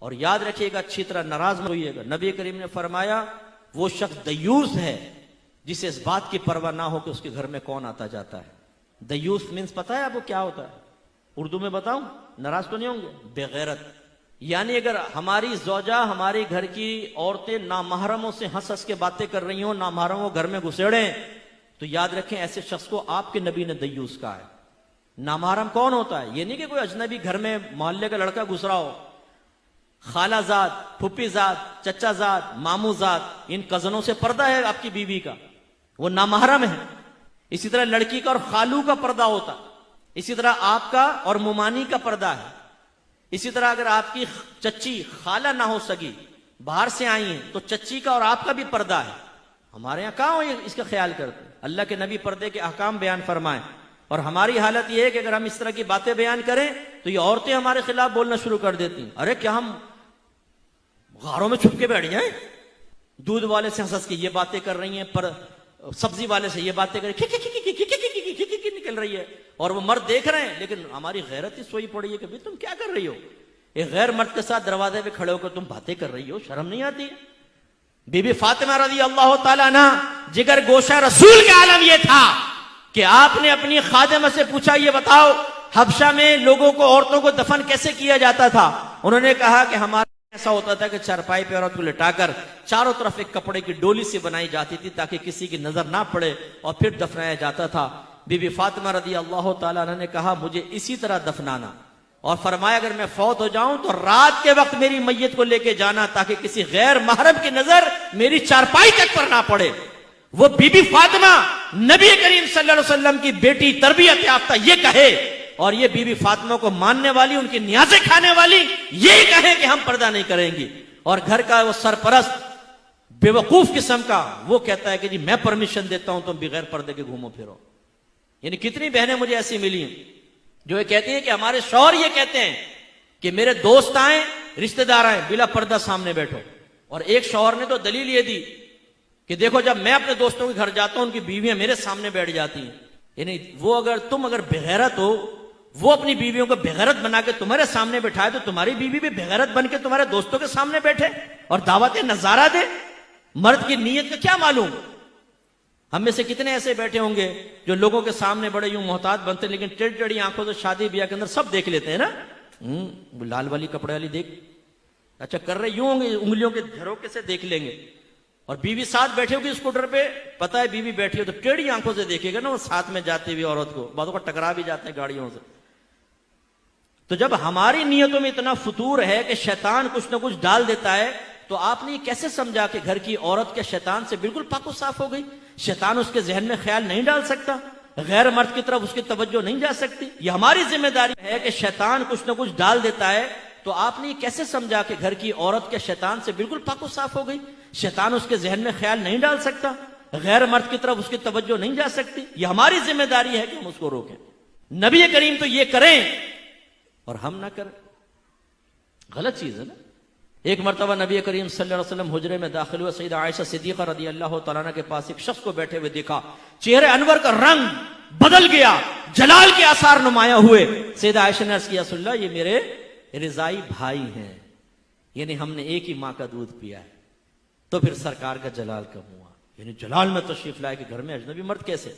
اور یاد رکھیے گا، اچھی طرح ناراض مت ہوئیے گا، نبی کریم نے فرمایا وہ شخص دیوس ہے جسے اس بات کی پرواہ نہ ہو کہ اس کے گھر میں کون آتا جاتا ہے۔ دیوس مینس پتہ ہے آپ کو کیا ہوتا ہے؟ اردو میں بتاؤں، ناراض تو نہیں ہوں گے؟ بے غیرت۔ یعنی اگر ہماری زوجہ، ہماری گھر کی عورتیں نامحرموں سے ہنس ہنس کے باتیں کر رہی ہوں، نامحرموں گھر میں گھسیڑیں، تو یاد رکھیں ایسے شخص کو آپ کے نبی نے دیوس کہا ہے۔ نامحرم کون ہوتا ہے؟ یہ نہیں کہ کوئی اجنبی گھر میں محلے کا لڑکا گھس رہا ہو، خالہ زاد، پھپھی زاد، چچا زاد، ماموں زاد، ان کزنوں سے پردہ ہے آپ کی بیوی کا، وہ نامحرم ہے۔ اسی طرح لڑکی کا اور خالو کا پردہ ہوتا، اسی طرح آپ کا اور ممانی کا پردہ ہے۔ اسی طرح اگر آپ کی چچی خالہ نہ ہو سکی، باہر سے آئی ہیں، تو چچی کا اور آپ کا بھی پردہ ہے۔ ہمارے یہاں کہاں اس کا خیال کرتے؟ اللہ کے نبی پردے کے احکام بیان فرمائیں، اور ہماری حالت یہ ہے کہ اگر ہم اس طرح کی باتیں بیان کریں تو یہ عورتیں ہمارے خلاف بولنا شروع کر دیتی ہیں۔ ارے کیا ہم غاروں میں چھپ کے بیٹھ جائیں؟ دودھ والے سے ہنس کے یہ باتیں کر رہی ہیں، پر سبزی والے سے یہ باتیں کر رہی ہیں، نکل رہی ہے، اور وہ مرد دیکھ رہے ہیں، لیکن ہماری غیرت ہی سوئی پڑی ہے کہ بھئی تم کیا کر رہی ہو؟ ایک غیر مرد کے ساتھ دروازے پہ کھڑے ہو کر تم باتیں کر رہی ہو، شرم نہیں آتی؟ بی بی فاطمہ رضی اللہ تعالیٰ عنہ، جگر گوشہ رسول کا عالم یہ تھا کہ آپ نے اپنی خادمہ سے پوچھا یہ بتاؤ حبشہ میں لوگوں کو، عورتوں کو دفن کیسے کیا جاتا تھا؟ انہوں نے کہا کہ ہمارا ایسا ہوتا تھا کہ چارپائی پہ عورت کو لٹا کر چاروں طرف ایک کپڑے کی ڈولی سے بنائی جاتی تھی تاکہ کسی کی نظر نہ پڑے، اور پھر دفنایا جاتا تھا۔ بی بی فاطمہ رضی اللہ تعالیٰ عنہ نے کہا مجھے اسی طرح دفنانا، اور فرمایا اگر میں فوت ہو جاؤں تو رات کے وقت میری میت کو لے کے جانا تاکہ کسی غیر محرم کی نظر میری چارپائی تک پر نہ پڑے۔ وہ بی بی فاطمہ نبی کریم صلی اللہ علیہ وسلم کی بیٹی، تربیت یافتہ، یہ کہے، اور یہ بی بی فاطمہ کو ماننے والی، ان کی نیازیں کھانے والی یہ کہے کہ ہم پردہ نہیں کریں گی، اور گھر کا وہ سرپرست بے وقوف قسم کا وہ کہتا ہے کہ جی میں پرمیشن دیتا ہوں تم بغیر پردے کے گھومو پھرو۔ یعنی کتنی بہنیں مجھے ایسی ملی ہیں جو یہ کہتی ہیں کہ ہمارے شوہر یہ کہتے ہیں کہ میرے دوست آئیں، رشتہ دار آئیں، بلا پردہ سامنے بیٹھو۔ اور ایک شوہر نے تو دلیل یہ دی کہ دیکھو جب میں اپنے دوستوں کے گھر جاتا ہوں ان کی بیویاں میرے سامنے بیٹھ جاتی ہیں۔ یعنی وہ تم اگر بغیرت ہو، وہ اپنی بیویوں کو بغیرت بنا کے تمہارے سامنے بٹھائے تو تمہاری بیوی بھی بغیرت بن کے تمہارے دوستوں کے سامنے بیٹھے اور دعوت نظارہ دے۔ مرد کی نیت کا کیا معلوم؟ ہم میں سے کتنے ایسے بیٹھے ہوں گے جو لوگوں کے سامنے بڑے یوں محتاط بنتے لیکن ٹیڑھی ٹیڑھی آنکھوں سے شادی بیاہ کے اندر سب دیکھ لیتے ہیں نا، لال والی کپڑے والی دیکھ، اچھا کر رہے یوں ہوں گے، انگلیوں کے جھروکے سے دیکھ لیں گے، اور بیوی ساتھ بیٹھے ہوگی اسکوٹر پہ، پتہ ہے بیوی بیٹھی ہو تو ٹیڑھی آنکھوں سے دیکھے گا نا وہ ساتھ میں جاتی ہوئی عورت کو، بعضوں کو ٹکرا بھی جاتے ہیں گاڑیوں سے۔ تو جب ہماری نیتوں میں اتنا فتور ہے کہ شیطان کچھ نہ کچھ ڈال دیتا ہے، تو آپ نے یہ کیسے سمجھا کہ گھر کی عورت کے شیطان سے بالکل پاک و صاف ہو گئی؟ شیطان اس کے ذہن میں خیال نہیں ڈال سکتا، غیر مرد کی طرف اس کی توجہ نہیں جا سکتی۔ یہ ہماری ذمہ داری ہے کہ شیطان کچھ نہ کچھ ڈال دیتا ہے، تو آپ نے یہ کیسے سمجھا کہ گھر کی عورت کے شیطان سے بالکل پاک و صاف ہو گئی؟ شیطان اس کے ذہن میں خیال نہیں ڈال سکتا، غیر مرد کی طرف اس کی توجہ نہیں جا سکتی۔ یہ ہماری ذمہ داری ہے کہ ہم اس کو روکیں۔ نبی کریم تو یہ کریں اور ہم نہ کریں، غلط چیز ہے نا۔ ایک مرتبہ نبی کریم صلی اللہ علیہ وسلم حجرے میں داخل ہوئے، سیدہ عائشہ صدیقہ رضی اللہ تعالیٰ عنہ کے پاس ایک شخص کو بیٹھے ہوئے دیکھا، چہرے انور کا رنگ بدل گیا، جلال کے آثار نمایاں ہوئے۔ سیدہ عائشہ نے عرض کیا رسول اللہ یہ میرے رضائی بھائی ہیں، یعنی ہم نے ایک ہی ماں کا دودھ پیا ہے۔ تو پھر سرکار کا جلال کم ہوا، یعنی جلال میں تشریف لائے کہ گھر میں اجنبی مرد کیسے؟